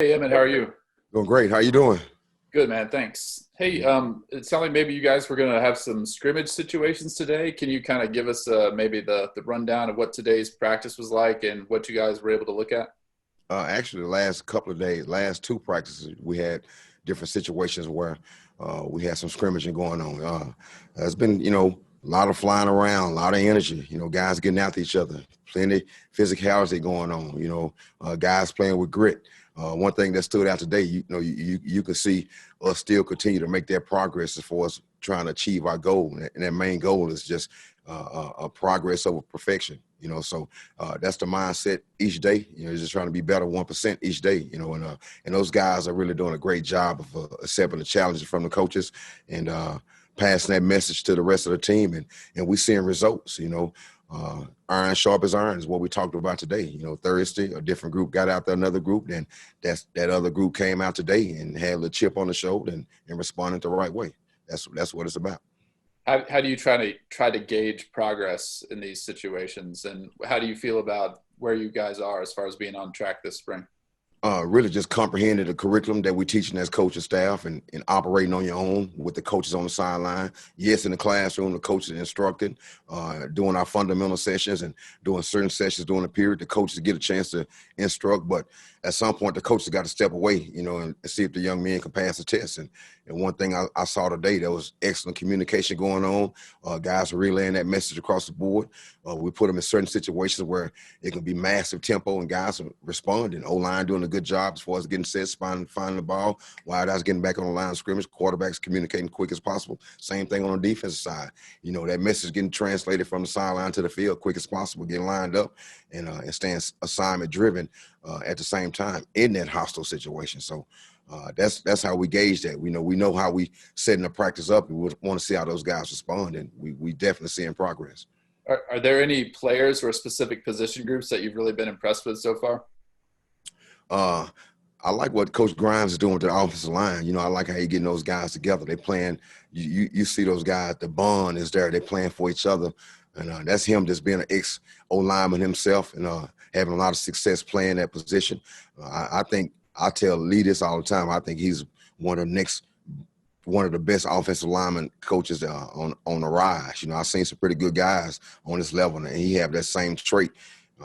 Hey, Emmett, how are you? Doing great. How you doing? Good, man. Thanks. Hey, it sounded like maybe you guys were going to have some scrimmage situations today. Can you kind of give us maybe the rundown of what today's practice was like and what you guys were able to look at? Actually, the last couple of days, last two practices, we had different situations where we had some scrimmaging going on. It's been, a lot of flying around, a lot of energy. Guys getting after each other, plenty physicality going on. Guys playing with grit. One thing that stood out today, you can see us still continue to make that progress as far as trying to achieve our goal, and that main goal is just a progress over perfection. So that's the mindset each day. Just trying to be better 1% each day. And those guys are really doing a great job of accepting the challenges from the coaches and passing that message to the rest of the team. And we seeing results. Iron sharp as iron is what we talked about today. Thursday, a different group got out there, another group, then that other group came out today and had a chip on the shoulder and responded the right way. That's what it's about. How do you try to gauge progress in these situations, and how do you feel about where you guys are as far as being on track this spring? Really just comprehending the curriculum that we're teaching as coach and staff and operating on your own with the coaches on the sideline. Yes, in the classroom, the coaches instructing, doing our fundamental sessions and doing certain sessions during the period. The coaches get a chance to instruct, but at some point the coaches got to step away, and see if the young men can pass the test. And one thing I saw today, there was excellent communication going on. Guys are relaying that message across the board. We put them in certain situations where it can be massive tempo and guys are responding. O-line doing a good job as far as getting set, finding the ball. Wideouts getting back on the line of scrimmage. Quarterbacks communicating quick as possible. Same thing on the defensive side. That message getting translated from the sideline to the field quick as possible, getting lined up and staying assignment driven at the same time in that hostile situation. So that's how we gauge that. We know how we setting the practice up. We want to see how those guys respond, and we definitely seeing progress. Are there any players or specific position groups that you've really been impressed with so far? Uh, I like what Coach Grimes is doing with the offensive line. I like how he getting those guys together. They playing. You see those guys. The bond is there. They playing for each other, and that's him just being an ex O lineman himself and having a lot of success playing that position. I think I tell Lee this all the time. I think he's one of the best offensive lineman coaches on the rise. I've seen some pretty good guys on this level, and he have that same trait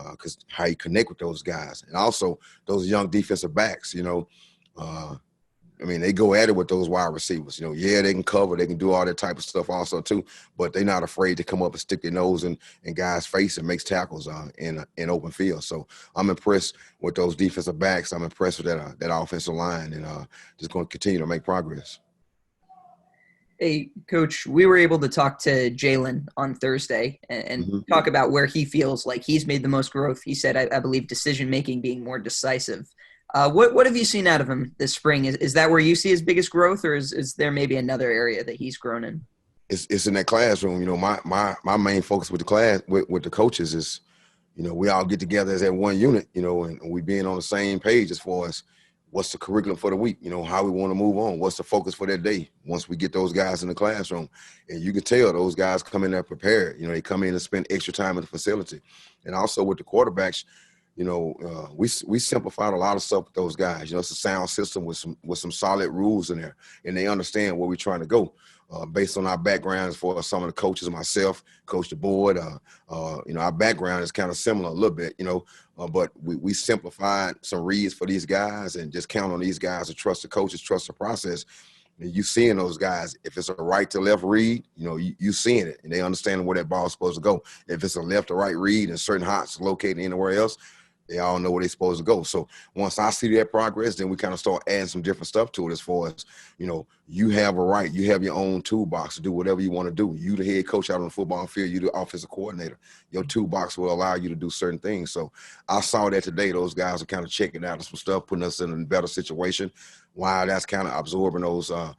because how you connect with those guys. And also those young defensive backs, they go at it with those wide receivers. Yeah, they can cover, they can do all that type of stuff also too, but they're not afraid to come up and stick their nose in guys' face and makes tackles in open field. So I'm impressed with those defensive backs. I'm impressed with that offensive line, and just going to continue to make progress. Hey, Coach, we were able to talk to Jalen on Thursday and Mm-hmm. talk about where he feels like he's made the most growth. He said, I believe, decision-making being more decisive. What have you seen out of him this spring? Is that where you see his biggest growth, or is there maybe another area that he's grown in? It's in that classroom. My main focus with the class with the coaches is, we all get together as that one unit, and we being on the same page as far as what's the curriculum for the week, how we want to move on, what's the focus for that day once we get those guys in the classroom. And you can tell those guys come in there prepared. They come in and spend extra time in the facility. And also with the quarterbacks, we simplified a lot of stuff with those guys. It's a sound system with some solid rules in there, and they understand where we're trying to go. Based on our backgrounds for some of the coaches, myself, Coach the board, our background is kind of similar a little bit, but we simplified some reads for these guys and just count on these guys to trust the coaches, trust the process. And you seeing those guys, if it's a right to left read, you seeing it, and they understand where that ball's supposed to go. If it's a left to right read and certain hots located anywhere else, they all know where they're supposed to go. So once I see that progress, then we kind of start adding some different stuff to it as far as, you have a right, you have your own toolbox to do whatever you want to do. You the head coach out on the football field, you the offensive coordinator. Your toolbox will allow you to do certain things. So I saw that today. Those guys are kind of checking out some stuff, putting us in a better situation. While that's kind of absorbing that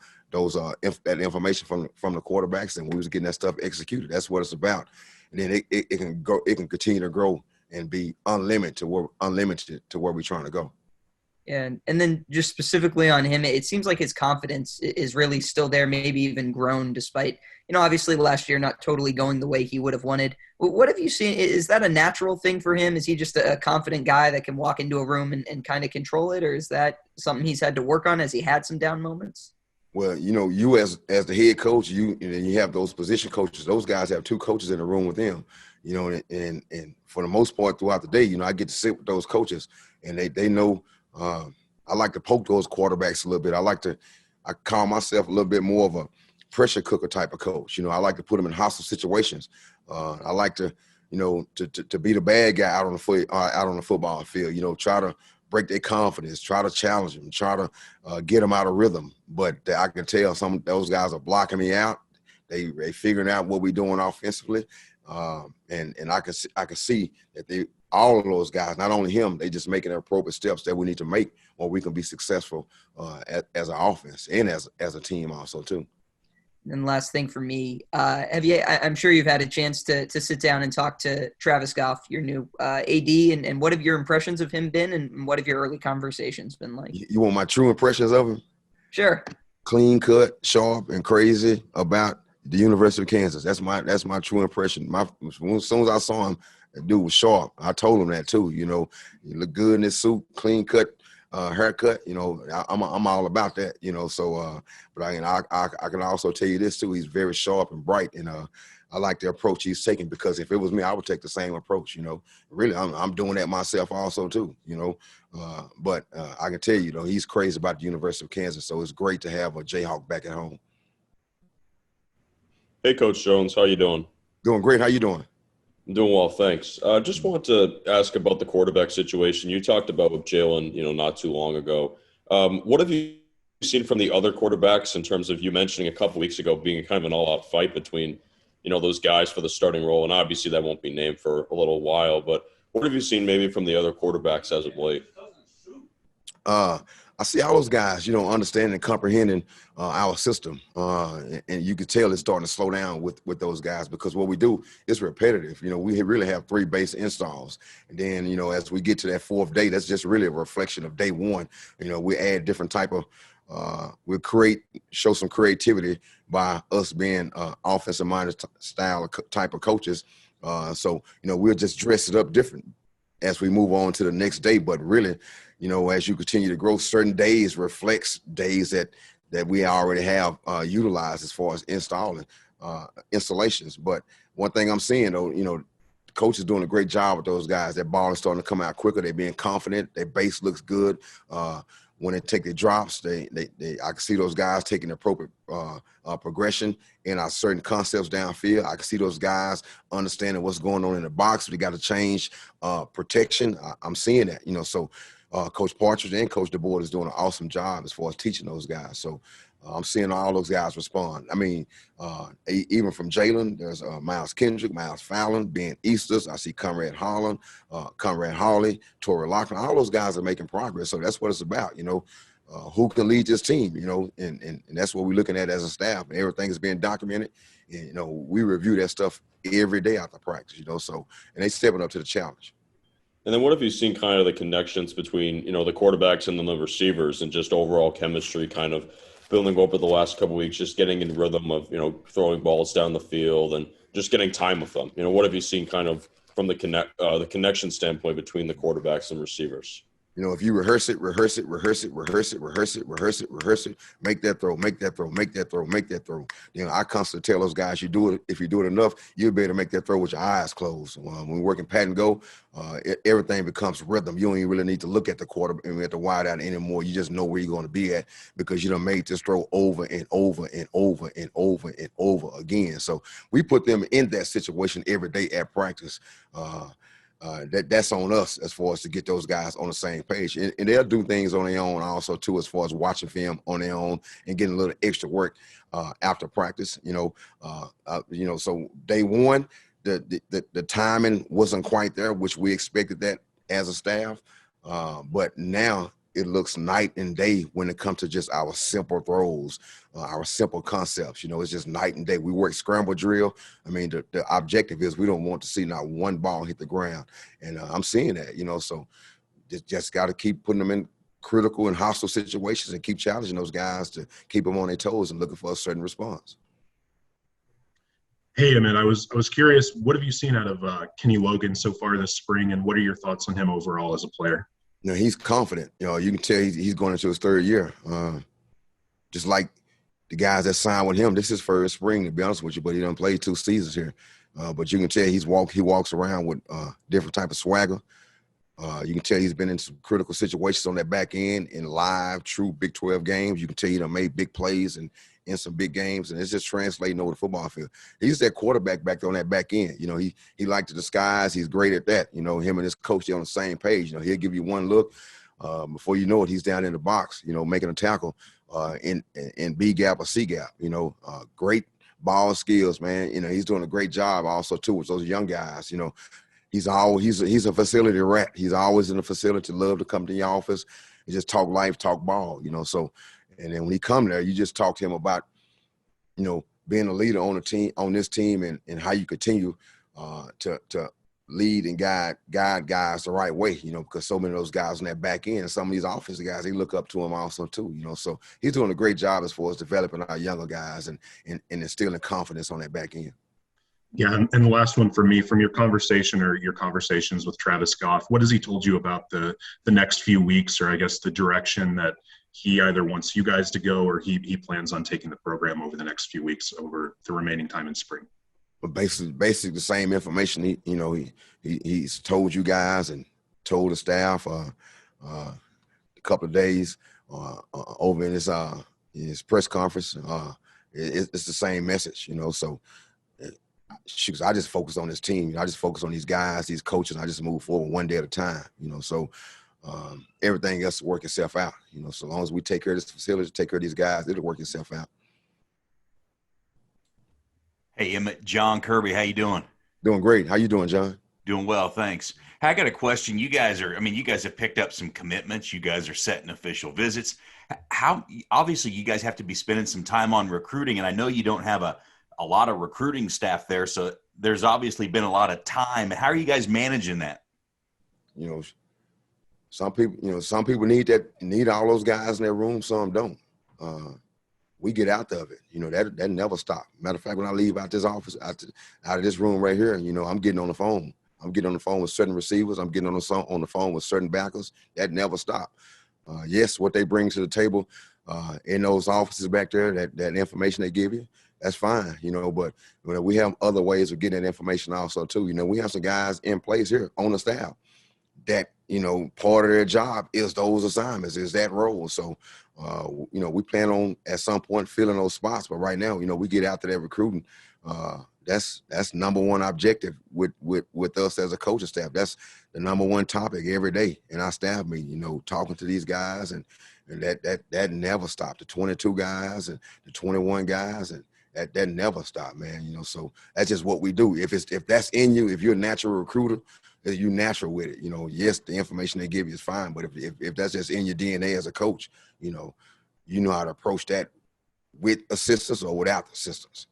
information from the quarterbacks, and we was getting that stuff executed. That's what it's about. And then it can go, it can continue to grow and be unlimited to where we're trying to go. And then just specifically on him, it seems like his confidence is really still there, maybe even grown despite, obviously last year not totally going the way he would have wanted. What have you seen? Is that a natural thing for him? Is he just a confident guy that can walk into a room and kind of control it? Or is that something he's had to work on? Has he had some down moments? Well, you as the head coach, you have those position coaches. Those guys have two coaches in the room with them, and for the most part throughout the day, I get to sit with those coaches, and they know. I like to poke those quarterbacks a little bit. I call myself a little bit more of a pressure cooker type of coach. I like to put them in hostile situations. I like to, to be the bad guy out on the football field. Try to break their confidence, try to challenge them, try to get them out of rhythm. But I can tell some of those guys are blocking me out. They figuring out what we're doing offensively, and I can see that all of those guys, not only him, they just making the appropriate steps that we need to make, or we can be successful as an offense and as a team also too. And last thing for me, I'm sure you've had a chance to sit down and talk to Travis Goff, your new AD, and what have your impressions of him been, and what have your early conversations been like? You want my true impressions of him? Sure. Clean cut, sharp, and crazy about the University of Kansas. That's my true impression. As soon as I saw him, the dude was sharp. I told him that too. He looked good in his suit, clean cut. Haircut, I'm all about that, so, but I can also tell you this too, he's very sharp and bright, and I like the approach he's taking, because if it was me, I would take the same approach, really, I'm doing that myself also too, but I can tell you, he's crazy about the University of Kansas, so it's great to have a Jayhawk back at home. Hey, Coach Jones, how you doing? Doing great. How you doing? I'm doing well, thanks. Just want to ask about the quarterback situation. You talked about with Jalen, not too long ago. What have you seen from the other quarterbacks in terms of, you mentioning a couple weeks ago being kind of an all-out fight between, those guys for the starting role? And obviously that won't be named for a little while, but what have you seen maybe from the other quarterbacks as of late? I see all those guys, understanding and comprehending our system. And you can tell it's starting to slow down with those guys, because what we do is repetitive. We really have 3 base installs. And then, as we get to that 4th day, that's just really a reflection of day 1. We add different type of show some creativity by us being offensive minded style type of coaches. So, we'll just dress it up different as we move on to the next day. But really, as you continue to grow, certain days reflects days that we already have utilized as far as installations. But one thing I'm seeing, though, the coach is doing a great job with those guys. That ball is starting to come out quicker. They're being confident. Their base looks good. When they take their drops, I can see those guys taking the appropriate progression in our certain concepts downfield. I can see those guys understanding what's going on in the box. We got to change protection. I'm seeing that, so Coach Partridge and Coach DeBoer is doing an awesome job as far as teaching those guys. So I'm seeing all those guys respond. I mean, even from Jalen, there's Miles Kendrick, Miles Fallon, Ben Easters. I see Conrad Holland, Conrad Hawley, Torrey Loughlin. All those guys are making progress. So that's what it's about, who can lead this team, and that's what we're looking at as a staff. And everything is being documented. And, we review that stuff every day after practice, so, and they stepping up to the challenge. And then what have you seen kind of the connections between, the quarterbacks and then the receivers, and just overall chemistry kind of building over the last couple of weeks, just getting in rhythm of, throwing balls down the field and just getting time with them? What have you seen kind of from the connection standpoint between the quarterbacks and receivers? If you rehearse it, make that throw. I constantly tell those guys, if you do it enough, you'll be able to make that throw with your eyes closed. When we work in pat and go, everything becomes rhythm. You don't even really need to look at the quarterback and at the wide out anymore. You just know where you're going to be at, because you done made this throw over and over and over and over and over again. So we put them in that situation every day at practice. That's on us as far as to get those guys on the same page, and they'll do things on their own also too, as far as watching film on their own and getting a little extra work after practice. So day 1, the timing wasn't quite there, which we expected that as a staff, but now it looks night and day when it comes to just our simple throws, our simple concepts. It's just night and day. We work scramble drill. I mean, the objective is we don't want to see not one ball hit the ground. And I'm seeing that, so just got to keep putting them in critical and hostile situations and keep challenging those guys to keep them on their toes and looking for a certain response. Hey, Emmett, I was curious, what have you seen out of Kenny Logan so far this spring, and what are your thoughts on him overall as a player? He's confident. You can tell he's going into his third year. Just like the guys that signed with him, this is his first spring, to be honest with you, but he done played 2 seasons here. But you can tell he walks around with different type of swagger. You can tell he's been in some critical situations on that back end in live, true Big 12 games. You can tell he done made big plays and in some big games, and it's just translating over the football field. He's that quarterback back there on that back end. He liked to disguise. He's great at that. Him and his coach, they're on the same page. He'll give you one look. Before you know it, he's down in the box, making a tackle in B gap or C gap. Great ball skills, man. He's doing a great job also too with those young guys. He's a facility rat. He's always in the facility, love to come to your office and just talk life, talk ball. So, and then when he come there, you just talk to him about, being a leader on this team and how you continue to lead and guide guys the right way, because so many of those guys on that back end, some of these offensive guys, they look up to him also too, so he's doing a great job as far as developing our younger guys and instilling confidence on that back end. Yeah, and the last one for me, from your conversation or your conversations with Travis Goff, what has he told you about the next few weeks, or I guess the direction that he either wants you guys to go or he plans on taking the program over the next few weeks over the remaining time in spring? But basically the same information he's told you guys and told the staff a couple of days over in his press conference. It's the same message, so shoot, I just focus on this team. I just focus on these guys, these coaches. I just move forward one day at a time, so everything else will work itself out, so long as we take care of this facility, take care of these guys, it'll work itself out. Hey, Emmett, John Kirby, how you doing? Doing great. How you doing, John? Doing well, thanks. Hey, I got a question. You guys have picked up some commitments. You guys are setting official visits. Obviously you guys have to be spending some time on recruiting, and I know you don't have a lot of recruiting staff there, so there's obviously been a lot of time. How are you guys managing that? Some people need all those guys in their room, some don't. We get out of it. That never stops. Matter of fact, when I leave out this office, out of this room right here, I'm getting on the phone. I'm getting on the phone with certain receivers. I'm getting on the phone with certain backers. That never stops. Yes, what they bring to the table in those offices back there, that information they give you, that's fine, but we have other ways of getting that information also too. We have some guys in place here on the staff that, part of their job is those assignments, is that role. So, we plan on at some point filling those spots, but right now, we get after that recruiting. That's number one objective with us as a coaching staff. That's the number one topic every day in our staff meeting, talking to these guys and that never stopped. The 22 guys and the 21 guys, and that never stopped, man. So that's just what we do. If that's in you, if you're a natural recruiter, you're natural with it. Yes, the information they give you is fine, but if that's just in your DNA as a coach, you know how to approach that with assistance or without assistance.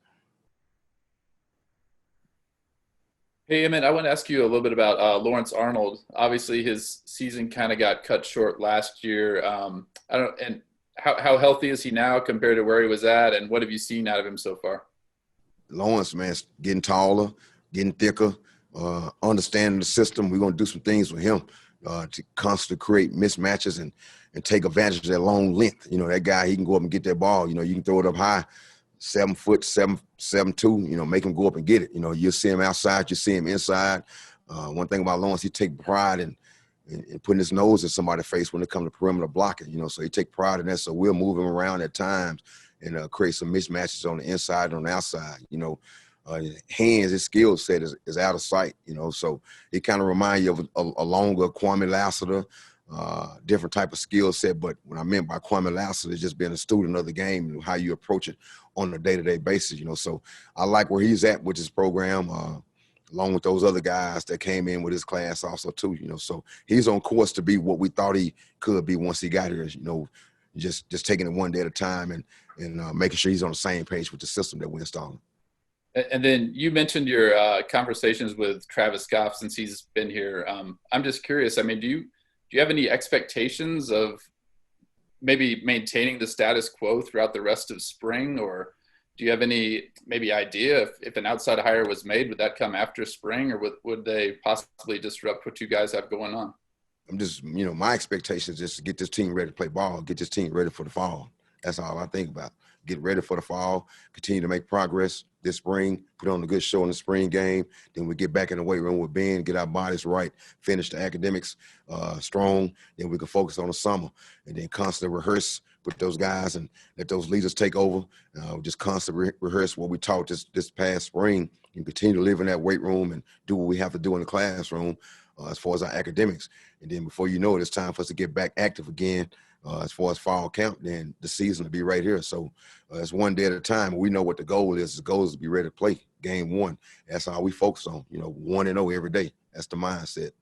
Hey, Emmett, I want to ask you a little bit about Lawrence Arnold. Obviously, his season kind of got cut short last year. How healthy is he now compared to where he was at, and what have you seen out of him so far? Lawrence, man, getting taller, getting thicker, understanding the system. We're going to do some things with him to constantly create mismatches and take advantage of that long length. That guy, he can go up and get that ball. You can throw it up high, 7 foot, 7'2", make him go up and get it. You'll see him outside, you see him inside. One thing about Lawrence, he take pride in putting his nose in somebody's face when it comes to perimeter blocking, so he take pride in that. So we'll move him around at times and create some mismatches on the inside and on the outside. Hands, his skill set is out of sight, so he kind of reminds you of a longer Kwame Lassiter, different type of skill set. But what I meant by Kwame Lassiter is just being a student of the game, how you approach it on a day-to-day basis, so I like where he's at with his program, along with those other guys that came in with his class also too, so he's on course to be what we thought he could be once he got here, just taking it one day at a time and making sure he's on the same page with the system that we're installing. And then you mentioned your conversations with Travis Goff since he's been here. I'm just curious. I mean, do you have any expectations of maybe maintaining the status quo throughout the rest of spring, or do you have any maybe idea if an outside hire was made, would that come after spring, or would they possibly disrupt what you guys have going on? I'm just, my expectation is just to get this team ready to play ball, get this team ready for the fall. That's all I think about. Get ready for the fall, continue to make progress this spring, put on a good show in the spring game. Then we get back in the weight room with Ben, get our bodies right, finish the academics strong. Then we can focus on the summer and then constantly rehearse with those guys and let those leaders take over. Just constantly rehearse what we taught this past spring and continue to live in that weight room and do what we have to do in the classroom as far as our academics. And then before you know it, it's time for us to get back active again. As far as fall camp, then the season will be right here. So it's one day at a time. We know what the goal is. The goal is to be ready to play game one. That's all we focus on, 1-0 every day. That's the mindset.